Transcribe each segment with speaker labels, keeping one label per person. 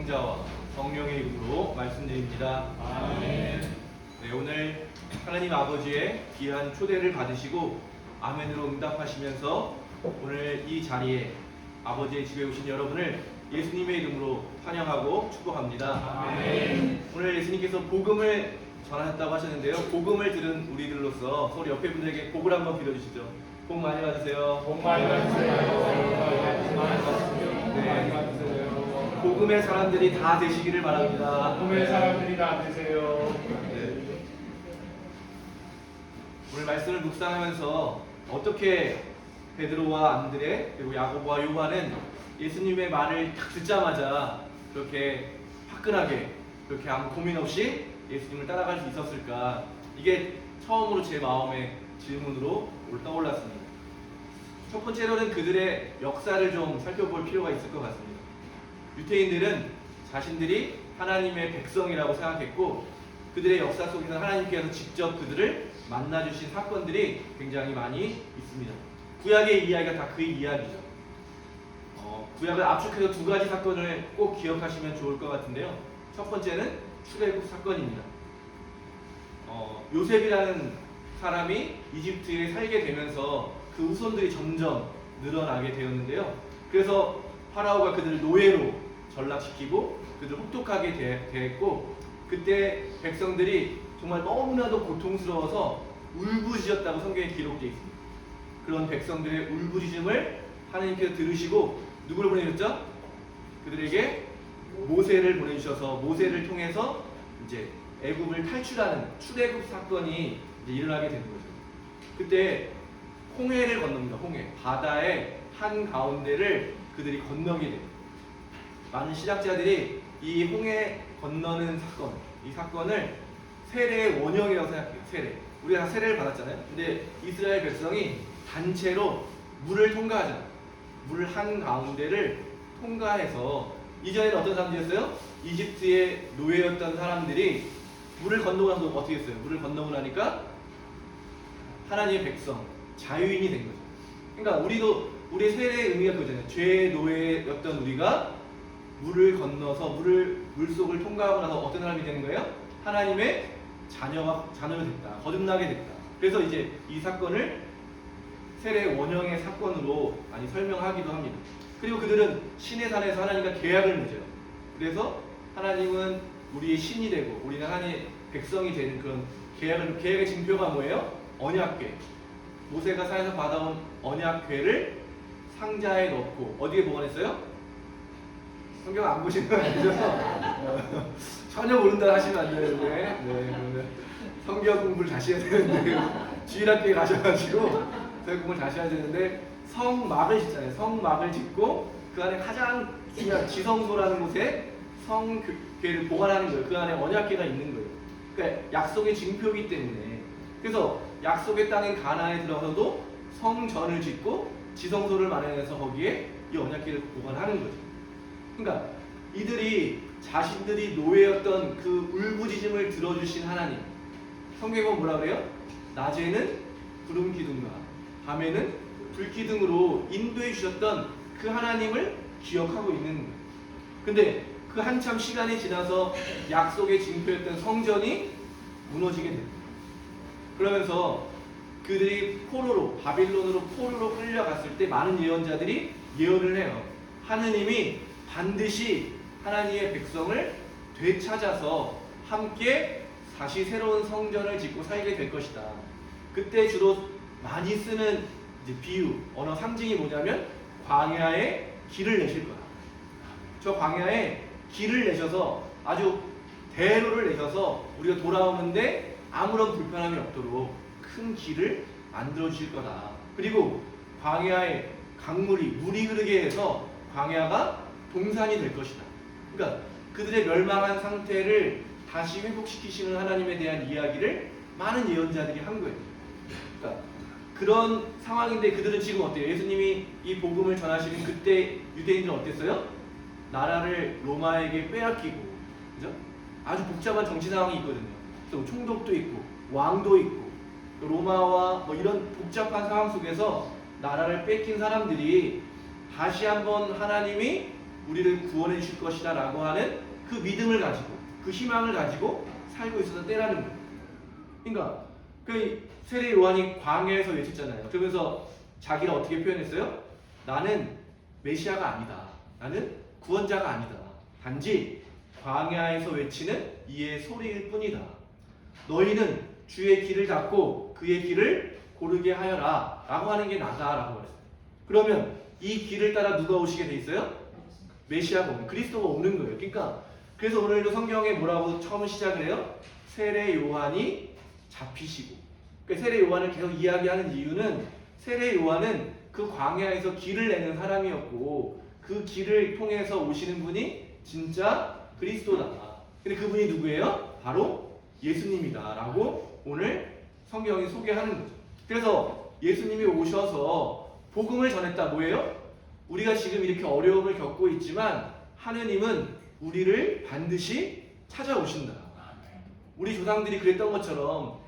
Speaker 1: 성자와 성령의 이름으로 말씀드립니다.
Speaker 2: 아멘.
Speaker 1: 네, 오늘 하나님 아버지의 귀한 초대를 받으시고 아멘으로 응답하시면서 오늘 이 자리에 아버지의 집에 오신 여러분을 예수님의 이름으로 환영하고 축복합니다.
Speaker 2: 아멘.
Speaker 1: 오늘 예수님께서 복음을 전하셨다고 하셨는데요. 복음을 들은 우리들로서 서로 옆에 분들에게 복을 한번 빌어주시죠. 복 많이 받으세요.
Speaker 2: 복 많이 받으세요. 복 많이 받으세요. 복 많이 받으세요.
Speaker 1: 복음의 사람들이 다 되시기를 바랍니다.
Speaker 2: 복음의 사람들이 다 되세요.
Speaker 1: 네. 오늘 말씀을 묵상하면서 어떻게 베드로와 안드레 그리고 야고보와 요한은 예수님의 말을 딱 듣자마자 그렇게 화끈하게 그렇게 아무 고민 없이 예수님을 따라갈 수 있었을까? 이게 처음으로 제 마음의 질문으로 떠올랐습니다. 첫 번째로는 그들의 역사를 좀 살펴볼 필요가 있을 것 같습니다. 유대인들은 자신들이 하나님의 백성이라고 생각했고 그들의 역사 속에서 하나님께서 직접 그들을 만나주신 사건들이 굉장히 많이 있습니다. 구약의 이야기가 다 그 이야기죠. 구약을 압축해서 두 가지 사건을 꼭 기억하시면 좋을 것 같은데요. 첫 번째는 출애굽 사건입니다. 요셉이라는 사람이 이집트에 살게 되면서 그 후손들이 점점 늘어나게 되었는데요. 그래서 파라오가 그들을 노예로 전락시키고 그들을 혹독하게 대했고 그때 백성들이 정말 너무나도 고통스러워서 울부짖었다고 성경에 기록되어 있습니다. 그런 백성들의 울부짖음을 하나님께서 들으시고 누구를 보내셨죠? 그들에게 모세를 보내주셔서 모세를 통해서 이제 애굽을 탈출하는 출애굽 사건이 이제 일어나게 되는 거죠. 그때 홍해를 건넙니다. 홍해 바다의 한 가운데를 그들이 건너게 돼요. 많은 신학자들이 이 홍해 건너는 사건, 이 사건을 세례의 원형이라고 생각해요. 세례. 우리가 세례를 받았잖아요. 근데 이스라엘 백성이 단체로 물을 통과하잖아요. 물 한 가운데를 통과해서 이전에는 어떤 사람들이었어요? 이집트의 노예였던 사람들이 물을 건너고 나서 어떻게 했어요? 물을 건너고 나니까 하나님의 백성, 자유인이 된 거죠. 그러니까 우리 세례의 의미가 그거잖아요. 죄의 노예였던 우리가 물을 건너서 물속을 통과하고 나서 어떤 사람이 되는 거예요? 하나님의 자녀가 됐다. 거듭나게 됐다. 그래서 이제 이 사건을 세례 원형의 사건으로 많이 설명하기도 합니다. 그리고 그들은 신의 산에서 하나님과 계약을 맺어요. 그래서 하나님은 우리의 신이 되고 우리는 하나님의 백성이 되는 그런 계약의 징표가 뭐예요? 언약궤. 모세가 산에서 받아온 언약궤를 상자에 넣고 어디에 보관했어요? 성경 안 보시는 거 아니죠? 전혀 모른다 하시면 안 되는데 그러면 성경 공부를 다시 해야 되는데 주일학교에 가셔가지고 성경 공부를 다시 해야 되는데 성막을 짓잖아요. 성막을 짓고 그 안에 가장 중요한 지성소라는 곳에 성궤를 보관하는 거예요. 그 안에 언약궤가 있는 거예요. 그러니까 약속의 징표이기 때문에 그래서 약속의 땅인 가나안에 들어가서도 성전을 짓고 지성소를 마련해서 거기에 이 언약궤를 보관하는 거죠. 그러니까 이들이 자신들이 노예였던 그 울부짖음을 들어주신 하나님. 성경에 보면 뭐라 그래요? 낮에는 구름 기둥과 밤에는 불 기둥으로 인도해 주셨던 그 하나님을 기억하고 있는 거예요. 근데 그 한참 시간이 지나서 약속의 징표였던 성전이 무너지게 됩니다. 그러면서 그들이 바빌론으로 포로로 끌려갔을 때 많은 예언자들이 예언을 해요. 하느님이 반드시 하나님의 백성을 되찾아서 함께 다시 새로운 성전을 짓고 살게 될 것이다. 그때 주로 많이 쓰는 이제 비유, 언어 상징이 뭐냐면 광야에 길을 내실 거다. 저 광야에 길을 내셔서 아주 대로를 내셔서 우리가 돌아오는데 아무런 불편함이 없도록 큰 길을 만들어 주실 거다. 그리고 광야에 물이 흐르게 해서 광야가 동산이 될 것이다. 그러니까 그들의 멸망한 상태를 다시 회복시키시는 하나님에 대한 이야기를 많은 예언자들이 한 거예요. 그러니까 그런 상황인데 그들은 지금 어때요? 예수님이 이 복음을 전하시는 그때 유대인들은 어땠어요? 나라를 로마에게 빼앗기고, 그죠? 아주 복잡한 정치 상황이 있거든요. 그래서 총독도 있고, 왕도 있고, 로마와 뭐 이런 복잡한 상황 속에서 나라를 뺏긴 사람들이 다시 한번 하나님이 우리를 구원해 주실 것이다 라고 하는 그 믿음을 가지고 그 희망을 가지고 살고 있었던 때라는 거예요. 그러니까 그 세례 요한이 광야에서 외쳤잖아요. 그러면서 자기를 어떻게 표현했어요? 나는 메시아가 아니다. 나는 구원자가 아니다. 단지 광야에서 외치는 이의 소리일 뿐이다. 너희는 주의 길을 닫고 그의 길을 고르게 하여라 라고 하는 게 나다라고 말했어요. 그러면 이 길을 따라 누가 오시게 돼 있어요? 메시아가 오는, 그리스도가 오는 거예요. 그러니까 그래서 오늘도 성경에 뭐라고 처음 시작을 해요? 세례 요한이 잡히시고. 그러니까 세례 요한을 계속 이야기하는 이유는 세례 요한은 그 광야에서 길을 내는 사람이었고 그 길을 통해서 오시는 분이 진짜 그리스도다. 근데 그분이 누구예요? 바로 예수님이다 라고 오늘 성경이 소개하는 거죠. 그래서 예수님이 오셔서 복음을 전했다. 뭐예요? 우리가 지금 이렇게 어려움을 겪고 있지만 하느님은 우리를 반드시 찾아오신다. 우리 조상들이 그랬던 것처럼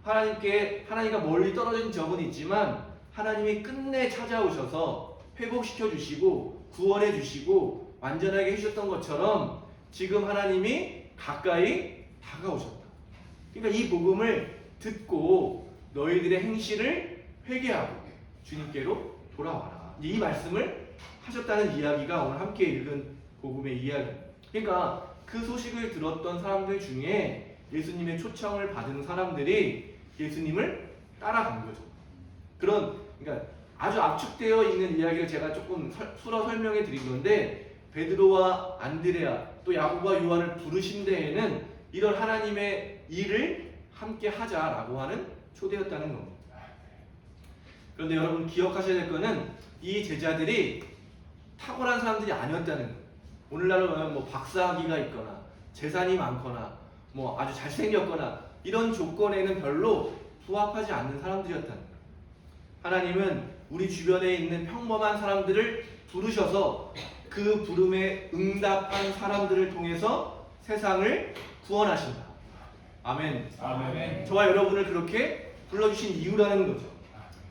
Speaker 1: 하나님과 멀리 떨어진 적은 있지만 하나님이 끝내 찾아오셔서 회복시켜 주시고 구원해 주시고 완전하게 해주셨던 것처럼 지금 하나님이 가까이 다가오셨다. 그러니까 이 복음을 듣고 너희들의 행실을 회개하고 주님께로 돌아와라. 이 말씀을 하셨다는 이야기가 오늘 함께 읽은 복음의 이야기입니다. 그러니까 그 소식을 들었던 사람들 중에 예수님의 초청을 받은 사람들이 예수님을 따라간 거죠. 그러니까 아주 압축되어 있는 이야기를 제가 조금 풀어 설명해 드린 건데 베드로와 안드레아 또 야고보와 요한을 부르신 데에는 이런 하나님의 일을 함께 하자라고 하는 초대였다는 겁니다. 그런데 여러분 기억하셔야 될 거는 이 제자들이 탁월한 사람들이 아니었다는 거예요. 오늘날로 보면 뭐 박사학위가 있거나 재산이 많거나 뭐 아주 잘생겼거나 이런 조건에는 별로 부합하지 않는 사람들이었다는 거예요. 하나님은 우리 주변에 있는 평범한 사람들을 부르셔서 그 부름에 응답한 사람들을 통해서 세상을 구원하신다. 아멘.
Speaker 2: 아멘.
Speaker 1: 저와 여러분을 그렇게 불러주신 이유라는 거죠.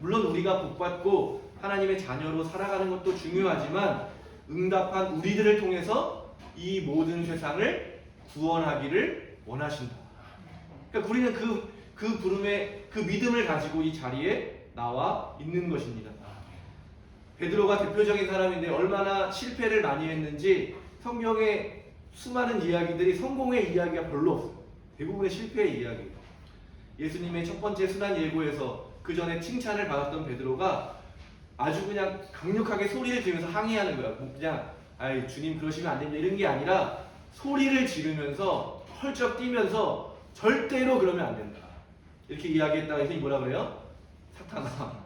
Speaker 1: 물론 우리가 복받고 하나님의 자녀로 살아가는 것도 중요하지만 응답한 우리들을 통해서 이 모든 세상을 구원하기를 원하신다. 그러니까 우리는 그 부름의 그 믿음을 가지고 이 자리에 나와 있는 것입니다. 베드로가 대표적인 사람인데 얼마나 실패를 많이 했는지 성경의 수많은 이야기들이 성공의 이야기가 별로 없어요. 대부분의 실패의 이야기예요. 예수님의 첫 번째 순환 예고에서 그 전에 칭찬을 받았던 베드로가 아주 그냥 강력하게 소리를 지르면서 항의하는 거야. 그냥 아이 주님 그러시면 안 됩니다 이런 게 아니라 소리를 지르면서 펄쩍 뛰면서 절대로 그러면 안 된다 이렇게 이야기했다가 예수님이 뭐라 그래요? 사탄아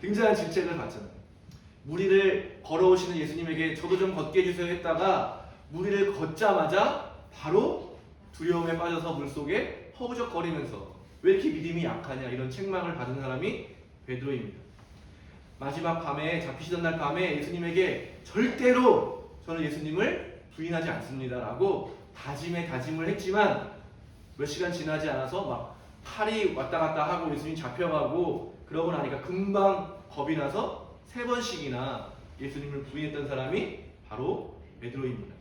Speaker 1: 굉장한 질책을 받잖아요. 무리를 걸어오시는 예수님에게 저도 좀 걷게 해주세요 했다가 무리를 걷자마자 바로 두려움에 빠져서 물속에 허우적거리면서 왜 이렇게 믿음이 약하냐 이런 책망을 받은 사람이 베드로입니다. 마지막 밤에 잡히시던 날 밤에 예수님에게 절대로 저는 예수님을 부인하지 않습니다 라고 다짐을 했지만 몇 시간 지나지 않아서 막 칼이 왔다 갔다 하고 예수님 잡혀가고 그러고 나니까 금방 겁이 나서 3번씩이나 예수님을 부인했던 사람이 바로 베드로입니다.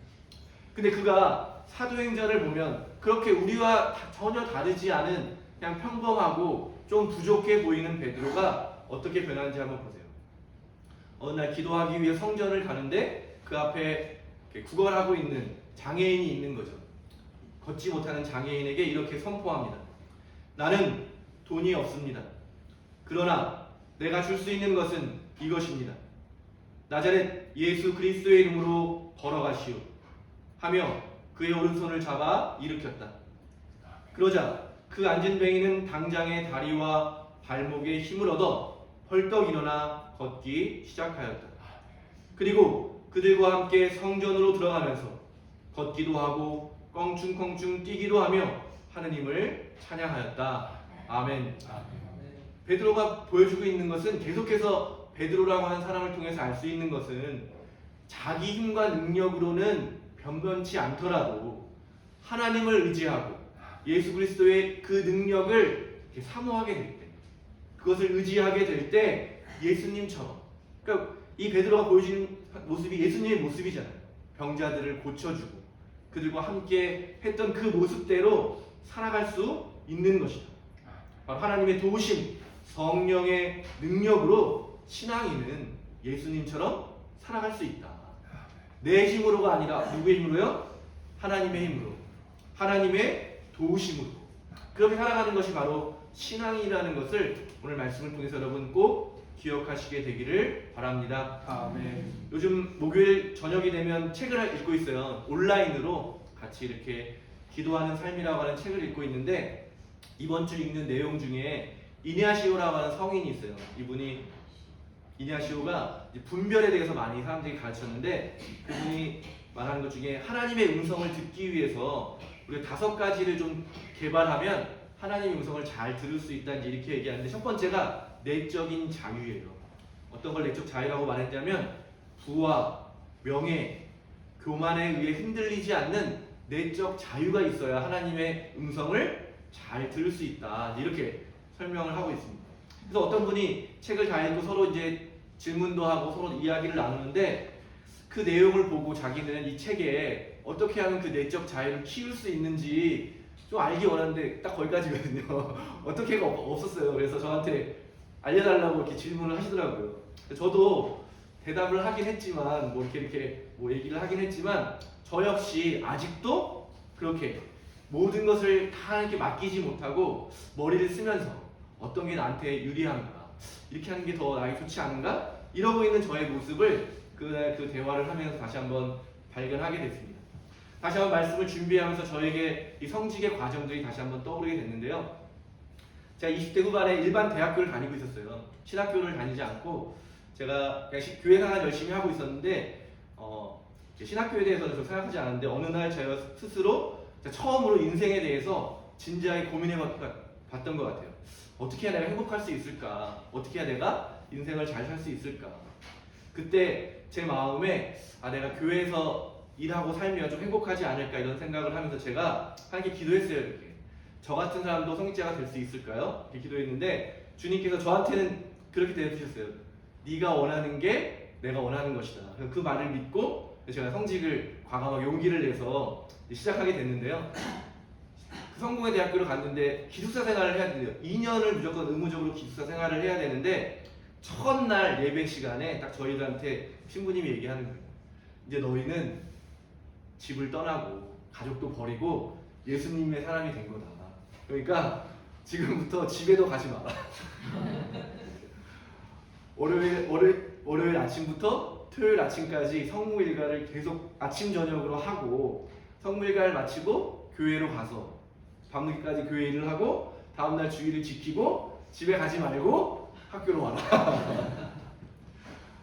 Speaker 1: 근데 그가 사도행전을 보면 그렇게 우리와 전혀 다르지 않은 그냥 평범하고 좀 부족해 보이는 베드로가 어떻게 변하는지 한번 보세요. 어느 날 기도하기 위해 성전을 가는데 그 앞에 구걸하고 있는 장애인이 있는 거죠. 걷지 못하는 장애인에게 이렇게 선포합니다. 나는 돈이 없습니다. 그러나 내가 줄 수 있는 것은 이것입니다. 나자렛 예수 그리스도의 이름으로 걸어가시오 하며 그의 오른손을 잡아 일으켰다. 그러자 그 앉은 뱅이는 당장에 다리와 발목에 힘을 얻어 벌떡 일어나 걷기 시작하였다. 그리고 그들과 함께 성전으로 들어가면서 걷기도 하고 껑충껑충 뛰기도 하며 하느님을 찬양하였다. 아멘. 베드로가 보여주고 있는 것은 계속해서 베드로라고 하는 사람을 통해서 알 수 있는 것은 자기 힘과 능력으로는 변변치 않더라도 하나님을 의지하고 예수 그리스도의 그 능력을 사모하게 될 때, 그것을 의지하게 될 때 예수님처럼, 그러니까 이 베드로가 보여주는 모습이 예수님의 모습이잖아요. 병자들을 고쳐주고 그들과 함께 했던 그 모습대로 살아갈 수 있는 것이다. 바로 하나님의 도우심, 성령의 능력으로 신앙인은 예수님처럼 살아갈 수 있다. 내 힘으로가 아니라 누구의 힘으로요? 하나님의 힘으로, 하나님의 도우심으로 그렇게 살아가는 것이 바로 신앙이라는 것을 오늘 말씀을 통해서 여러분 꼭 기억하시게 되기를 바랍니다.
Speaker 2: 아멘.
Speaker 1: 요즘 목요일 저녁이 되면 책을 읽고 있어요. 온라인으로 같이 이렇게 기도하는 삶이라고 하는 책을 읽고 있는데 이번 주 읽는 내용 중에 이냐시오라고 하는 성인이 있어요. 이분이 이냐시오가 분별에 대해서 많이 사람들이 가르쳤는데 그분이 말하는 것 중에 하나님의 음성을 듣기 위해서 우리가 5가지를 좀 개발하면 하나님의 음성을 잘 들을 수 있다 이렇게 얘기하는데 첫 번째가 내적인 자유예요. 어떤 걸 내적 자유라고 말했냐면 부와 명예, 교만에 의해 흔들리지 않는 내적 자유가 있어야 하나님의 음성을 잘 들을 수 있다 이렇게 설명을 하고 있습니다. 그래서 어떤 분이 책을 다 읽고 서로 이제 질문도 하고 서로 이야기를 나누는데 그 내용을 보고 자기는 이 책에 어떻게 하면 그 내적 자유를 키울 수 있는지 좀 알기 원하는데 딱 거기까지거든요. 어떻게가 없었어요. 그래서 저한테 알려달라고 이렇게 질문을 하시더라고요. 저도 대답을 하긴 했지만 뭐 이렇게 뭐 얘기를 하긴 했지만 저 역시 아직도 그렇게 모든 것을 다 이렇게 맡기지 못하고 머리를 쓰면서 어떤 게 나한테 유리한가 이렇게 하는 게 더 나에게 좋지 않은가 이러고 있는 저의 모습을 그날 그 대화를 하면서 다시 한번 발견하게 됐습니다. 다시 한번 말씀을 준비하면서 저에게 이 성직의 과정들이 다시 한번 떠오르게 됐는데요. 제가 20대 후반에 일반 대학교를 다니고 있었어요. 신학교를 다니지 않고 제가 그냥 교회 생활 열심히 하고 있었는데 신학교에 대해서는 좀 생각하지 않았는데 어느 날 제가 스스로 처음으로 인생에 대해서 진지하게 고민해 봤던 것 같아요. 어떻게 해야 내가 행복할 수 있을까? 어떻게 해야 내가 인생을 잘 살 수 있을까? 그때 제 마음에 내가 교회에서 일하고 살면 좀 행복하지 않을까 이런 생각을 하면서 제가 하나님께 기도했어요. 이렇게 저 같은 사람도 성직자가 될 수 있을까요? 이렇게 기도했는데 주님께서 저한테는 그렇게 대해주셨어요. 네가 원하는 게 내가 원하는 것이다. 그 말을 믿고 제가 성직을 과감하게 용기를 내서 시작하게 됐는데요. 그 성공의 대학교를 갔는데 기숙사 생활을 해야 돼요. 2년을 무조건 의무적으로 기숙사 생활을 해야 되는데 첫날 예배 시간에 딱 저희들한테 신부님이 얘기하는 거예요. 이제 너희는 집을 떠나고 가족도 버리고 예수님의 사람이 된 거다. 그러니까 지금부터 집에도 가지 마라. 월요일 아침부터 토요일 아침까지 성무일가를 계속 아침 저녁으로 하고 성무일가를 마치고 교회로 가서 밤늦게까지 교회 일을 하고 다음날 주일을 지키고 집에 가지 말고 학교로 와라.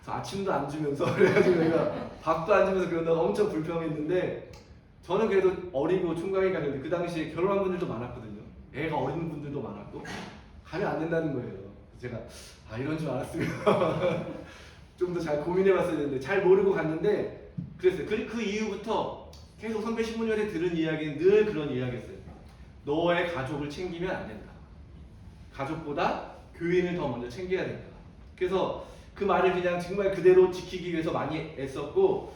Speaker 1: 그래서 아침도 안 주면서 그래가지고 내가 밥도 안 주면서 그러다가 엄청 불평했는데 저는 그래도 어리고 총각이 가는데 그 당시에 결혼한 분들도 많았거든요. 애가 어린 분들도 많았고 가면 안 된다는 거예요. 제가 이런 줄 알았으면 좀 더 잘 고민해봤어야 되는데 잘 모르고 갔는데 그랬어요. 그 이후부터 계속 선배 신부님한테 들은 이야기는 늘 그런 이야기였어요. 너의 가족을 챙기면 안 된다. 가족보다 교인을 더 먼저 챙겨야 된다. 그래서 그 말을 그냥 정말 그대로 지키기 위해서 많이 애썼고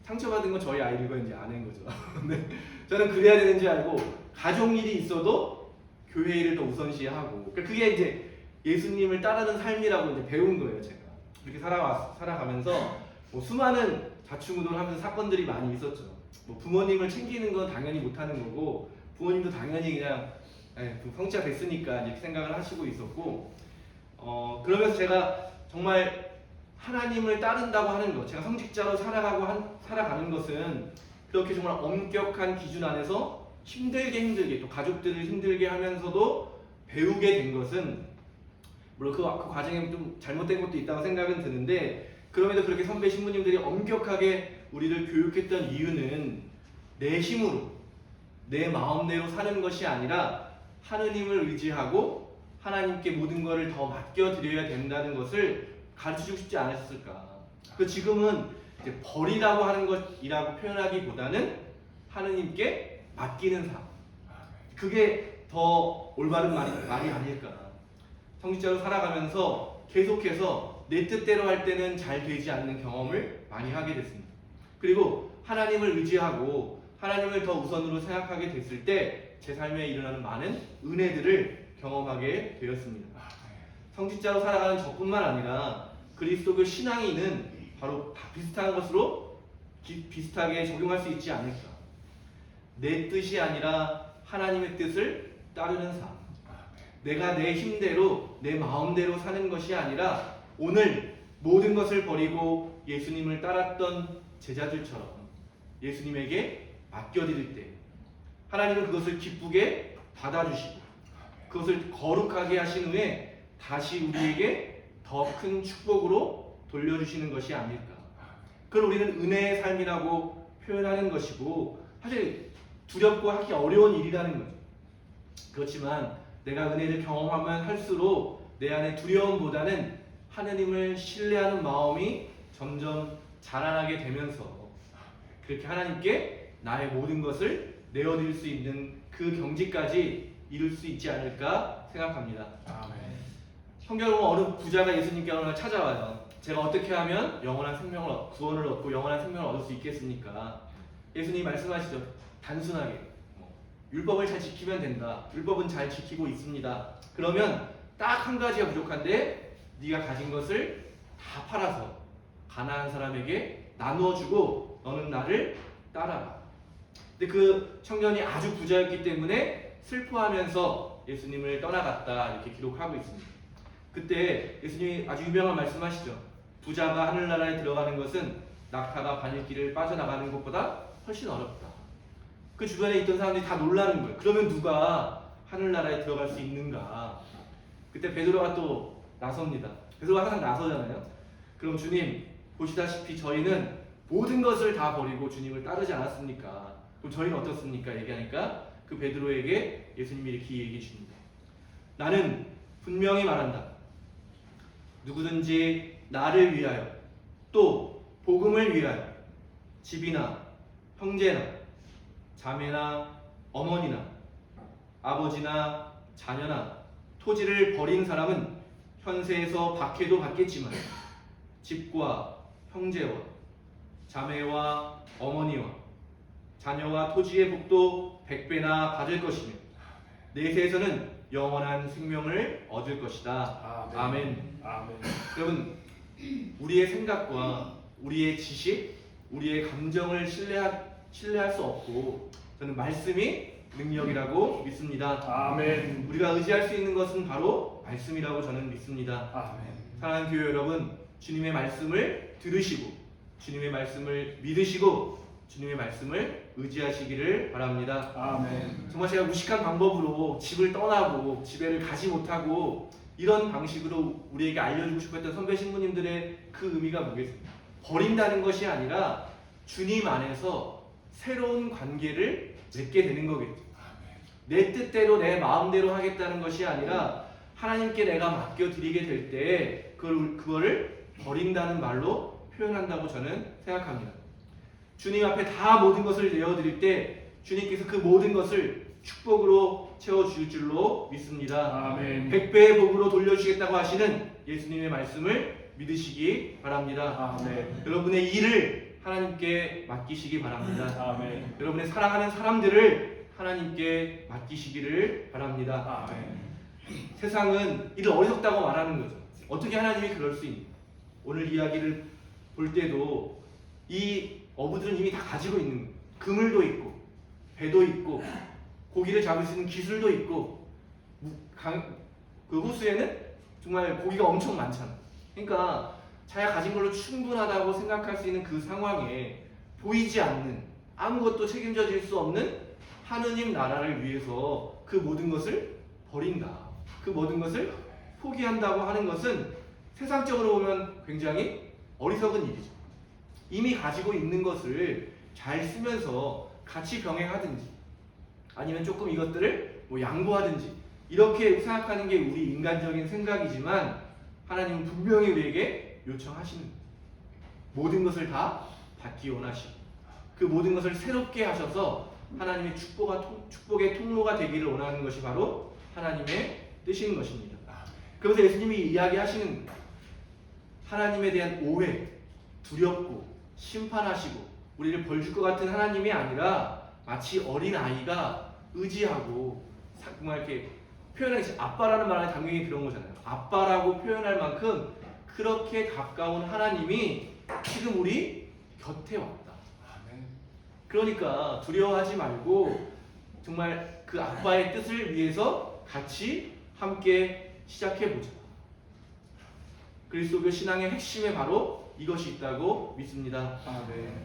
Speaker 1: 상처받은 건 저희 아이들과 이제 아내인 거죠. 근데 저는 그래야 되는지 알고 가족 일이 있어도 교회 일을 더 우선시하고 그게 이제 예수님을 따르는 삶이라고 이제 배운 거예요. 제가 이렇게 살아가면서 뭐 수많은 좌충우돌 하면서 사건들이 많이 있었죠. 뭐 부모님을 챙기는 건 당연히 못하는 거고 부모님도 당연히 그냥 성취가 됐으니까 이렇게 생각을 하시고 있었고 그러면서 제가 정말 하나님을 따른다고 하는 것, 제가 성직자로 살아가는 것은 그렇게 정말 엄격한 기준 안에서 힘들게 또 가족들을 힘들게 하면서도 배우게 된 것은 물론 그 과정에 좀 잘못된 것도 있다고 생각은 드는데 그럼에도 그렇게 선배 신부님들이 엄격하게 우리를 교육했던 이유는 내 힘으로 내 마음대로 사는 것이 아니라 하느님을 의지하고 하나님께 모든 것을 더 맡겨드려야 된다는 것을 가르쳐주고 싶지 않았을까. 그 지금은 이제 버리라고 하는 것이라고 표현하기보다는 하느님께 맡기는 삶. 그게 더 올바른 말이 아닐까. 성직자로 살아가면서 계속해서 내 뜻대로 할 때는 잘 되지 않는 경험을 많이 하게 됐습니다. 그리고 하나님을 의지하고 하나님을 더 우선으로 생각하게 됐을 때 제 삶에 일어나는 많은 은혜들을 경험하게 되었습니다. 성직자로 살아가는 저뿐만 아니라 그리스도교 신앙인은 바로 다 비슷한 것으로 비슷하게 적용할 수 있지 않을까. 내 뜻이 아니라 하나님의 뜻을 따르는 삶. 내가 내 힘대로 내 마음대로 사는 것이 아니라 오늘 모든 것을 버리고 예수님을 따랐던 제자들처럼 예수님에게 맡겨드릴 때 하나님은 그것을 기쁘게 받아주시고 그것을 거룩하게 하신 후에 다시 우리에게 더 큰 축복으로 돌려주시는 것이 아닐까. 그걸 우리는 은혜의 삶이라고 표현하는 것이고 사실 두렵고 하기 어려운 일이라는 거죠. 그렇지만 내가 은혜를 경험하면 할수록 내 안에 두려움보다는 하나님을 신뢰하는 마음이 점점 자라나게 되면서 그렇게 하나님께 나의 모든 것을 내어드릴 수 있는 그 경지까지 이룰 수 있지 않을까 생각합니다.
Speaker 2: 아멘.
Speaker 1: 성경은 어느 부자가 예수님께 어느 날 찾아와요. 제가 어떻게 하면 영원한 생명을 구원을 얻고 영원한 생명을 얻을 수 있겠습니까? 예수님이 말씀하시죠. 단순하게 율법을 잘 지키면 된다. 율법은 잘 지키고 있습니다. 그러면 딱 한 가지가 부족한데 네가 가진 것을 다 팔아서 가난한 사람에게 나누어주고 너는 나를 따라가. 근데 그 청년이 아주 부자였기 때문에 슬퍼하면서 예수님을 떠나갔다 이렇게 기록하고 있습니다. 그때 예수님이 아주 유명한 말씀하시죠. 부자가 하늘나라에 들어가는 것은 낙타가 바늘길을 빠져나가는 것보다 훨씬 어렵다. 그 주변에 있던 사람들이 다 놀라는 거예요. 그러면 누가 하늘나라에 들어갈 수 있는가? 그때 베드로가 또 나섭니다. 베드로가 항상 나서잖아요. 그럼 주님 보시다시피 저희는 모든 것을 다 버리고 주님을 따르지 않았습니까? 그럼 저희는 어떻습니까? 얘기하니까 그 베드로에게 예수님이 이렇게 얘기해 주십니다. 나는 분명히 말한다. 누구든지 나를 위하여 또 복음을 위하여 집이나 형제나 자매나 어머니나 아버지나 자녀나 토지를 버린 사람은 현세에서 박해도 받겠지만 집과 형제와 자매와 어머니와 자녀와 토지의 복도 100배나 받을 것이며 내세에서는 영원한 생명을 얻을 것이다. 아멘.
Speaker 2: 아멘.
Speaker 1: 여러분, 우리의 생각과 우리의 지식, 우리의 감정을 신뢰할 수 없고 저는 말씀이 능력이라고 믿습니다.
Speaker 2: 아멘.
Speaker 1: 우리가 의지할 수 있는 것은 바로 말씀이라고 저는 믿습니다.
Speaker 2: 아멘.
Speaker 1: 사랑하는 교회 여러분, 주님의 말씀을 들으시고 주님의 말씀을 믿으시고 주님의 말씀을 의지하시기를 바랍니다.
Speaker 2: 아멘.
Speaker 1: 정말 제가 무식한 방법으로 집을 떠나고 지배를 가지 못하고 이런 방식으로 우리에게 알려주고 싶었던 선배 신부님들의 그 의미가 뭐겠습니까? 버린다는 것이 아니라 주님 안에서 새로운 관계를 맺게 되는 거겠죠. 내 뜻대로 내 마음대로 하겠다는 것이 아니라 하나님께 내가 맡겨드리게 될 때 그거를 버린다는 말로 표현한다고 저는 생각합니다. 주님 앞에 다 모든 것을 내어드릴 때 주님께서 그 모든 것을 축복으로 채워줄 줄로 믿습니다.
Speaker 2: 아멘.
Speaker 1: 100배의 복으로 돌려주시겠다고 하시는 예수님의 말씀을 믿으시기 바랍니다.
Speaker 2: 아멘.
Speaker 1: 여러분의 일을 하나님께 맡기시기 바랍니다.
Speaker 2: 아멘.
Speaker 1: 여러분의 사랑하는 사람들을 하나님께 맡기시기를 바랍니다.
Speaker 2: 아멘.
Speaker 1: 세상은 이를 어리석다고 말하는 거죠. 어떻게 하나님이 그럴 수 있는? 오늘 이야기를 볼 때도 이 어부들은 이미 다 가지고 있는 거예요. 그물도 있고 배도 있고 고기를 잡을 수 있는 기술도 있고 그 호수에는 정말 고기가 엄청 많잖아. 그러니까 자기가 가진 걸로 충분하다고 생각할 수 있는 그 상황에 보이지 않는 아무것도 책임져 질 수 없는 하느님 나라를 위해서 그 모든 것을 버린다. 그 모든 것을 포기한다고 하는 것은 세상적으로 보면 굉장히 어리석은 일이죠. 이미 가지고 있는 것을 잘 쓰면서 같이 병행하든지 아니면 조금 이것들을 양보하든지 이렇게 생각하는 게 우리 인간적인 생각이지만 하나님은 분명히 우리에게 요청하시는 거예요. 모든 것을 다 받기 원하시고 그 모든 것을 새롭게 하셔서 하나님의 축복의 통로가 되기를 원하는 것이 바로 하나님의 뜻인 것입니다. 그래서 예수님이 이야기하시는 거예요. 하나님에 대한 오해, 두렵고 심판하시고 우리를 벌줄 것 같은 하나님이 아니라 마치 어린 아이가 의지하고 정말 이렇게 표현하기 아빠라는 말은 당연히 그런 거잖아요. 아빠라고 표현할 만큼 그렇게 가까운 하나님이 지금 우리 곁에 왔다. 그러니까 두려워하지 말고 정말 그 아빠의 뜻을 위해서 같이 함께 시작해보자. 그리스도교 신앙의 핵심에 바로 이것이 있다고 믿습니다.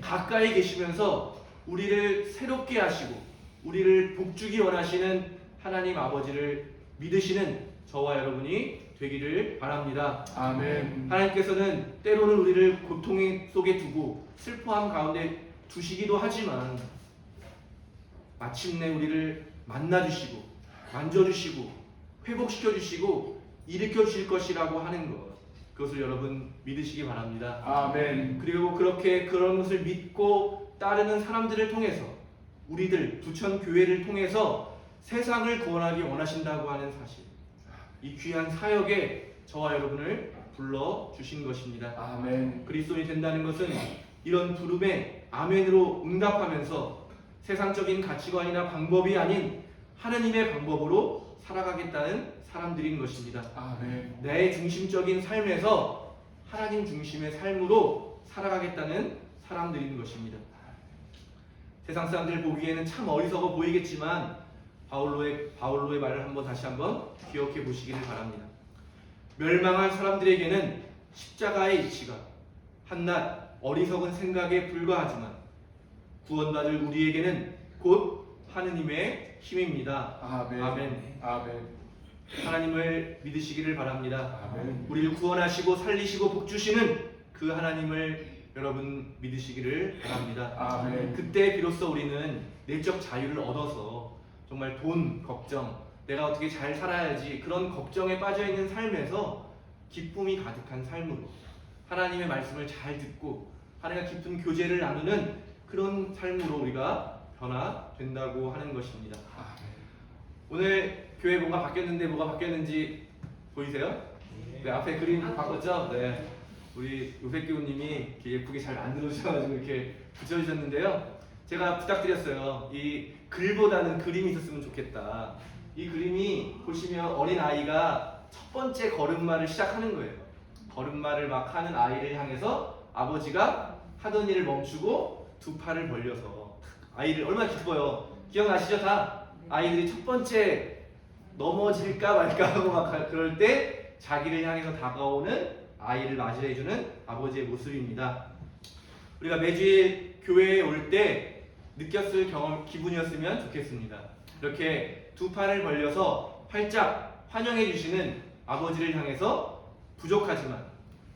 Speaker 1: 가까이 계시면서 우리를 새롭게 하시고 우리를 복주기 원하시는 하나님 아버지를 믿으시는 저와 여러분이 되기를 바랍니다.
Speaker 2: 아멘.
Speaker 1: 하나님께서는 때로는 우리를 고통 속에 두고 슬퍼함 가운데 두시기도 하지만 마침내 우리를 만나주시고 만져주시고 회복시켜주시고 일으켜주실 것이라고 하는 것, 그것을 여러분 믿으시기 바랍니다.
Speaker 2: 아멘.
Speaker 1: 그리고 그렇게 그런 것을 믿고 따르는 사람들을 통해서 우리들 부천교회를 통해서 세상을 구원하기 원하신다고 하는 사실, 이 귀한 사역에 저와 여러분을 불러주신 것입니다.
Speaker 2: 아멘.
Speaker 1: 그리스도인이 된다는 것은 이런 부름에 아멘으로 응답하면서 세상적인 가치관이나 방법이 아닌 하나님의 방법으로 살아가겠다는 사람들인 것입니다.
Speaker 2: 아멘.
Speaker 1: 내 중심적인 삶에서 하나님 중심의 삶으로 살아가겠다는 사람들인 것입니다. 세상 사람들 보기에는 참 어리석어 보이겠지만 바울로의 말을 다시 한번 기억해 보시기를 바랍니다. 멸망한 사람들에게는 십자가의 이치가 한낱 어리석은 생각에 불과하지만 구원받을 우리에게는 곧 하느님의 힘입니다.
Speaker 2: 아멘.
Speaker 1: 아멘.
Speaker 2: 아멘.
Speaker 1: 하나님을 믿으시기를 바랍니다.
Speaker 2: 아멘.
Speaker 1: 우리를 구원하시고 살리시고 복주시는 그 하나님을 여러분 믿으시기를 바랍니다.
Speaker 2: 아멘.
Speaker 1: 그때 비로소 우리는 내적 자유를 얻어서 정말 돈 걱정, 내가 어떻게 잘 살아야지 그런 걱정에 빠져있는 삶에서 기쁨이 가득한 삶으로 하나님의 말씀을 잘 듣고 하나님과 깊은 교제를 나누는 그런 삶으로 우리가 변화된다고 하는 것입니다. 오늘 교회 뭐가 바뀌었는데 뭐가 바뀌었는지 보이세요? 네, 앞에 그림 바꿨죠? 네. 우리 요셉교우님이 예쁘게 잘 만들어주셔가지고 이렇게 붙여주셨는데요. 제가 부탁드렸어요. 이 글보다는 그림이 있었으면 좋겠다. 이 그림이 보시면 어린 아이가 첫 번째 걸음마를 시작하는 거예요. 걸음마를 막 하는 아이를 향해서 아버지가 하던 일을 멈추고 두 팔을 벌려서 아이를 얼마나 기뻐요. 기억나시죠? 다 아이들이 첫 번째 넘어질까 말까 하고 막 그럴 때 자기를 향해서 다가오는 아이를 맞이해주는 아버지의 모습입니다. 우리가 매주일 교회에 올 때 느꼈을 기분이었으면 좋겠습니다. 이렇게 두 팔을 벌려서 활짝 환영해 주시는 아버지를 향해서 부족하지만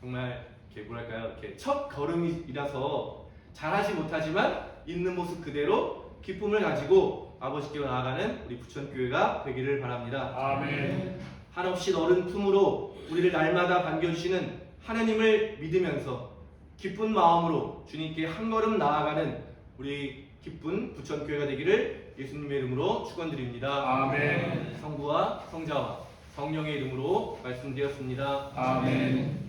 Speaker 1: 정말 이렇게 이렇게 첫 걸음이라서 잘하지 못하지만 있는 모습 그대로 기쁨을 가지고 아버지께로 나아가는 우리 부천교회가 되기를 바랍니다.
Speaker 2: 아멘.
Speaker 1: 한없이 너른 품으로 우리를 날마다 반겨주시는 하나님을 믿으면서 기쁜 마음으로 주님께 한 걸음 나아가는 우리 기쁜 부천교회가 되기를 예수님의 이름으로 축원드립니다.
Speaker 2: 아멘.
Speaker 1: 성부와 성자와 성령의 이름으로 말씀드렸습니다.
Speaker 2: 아멘.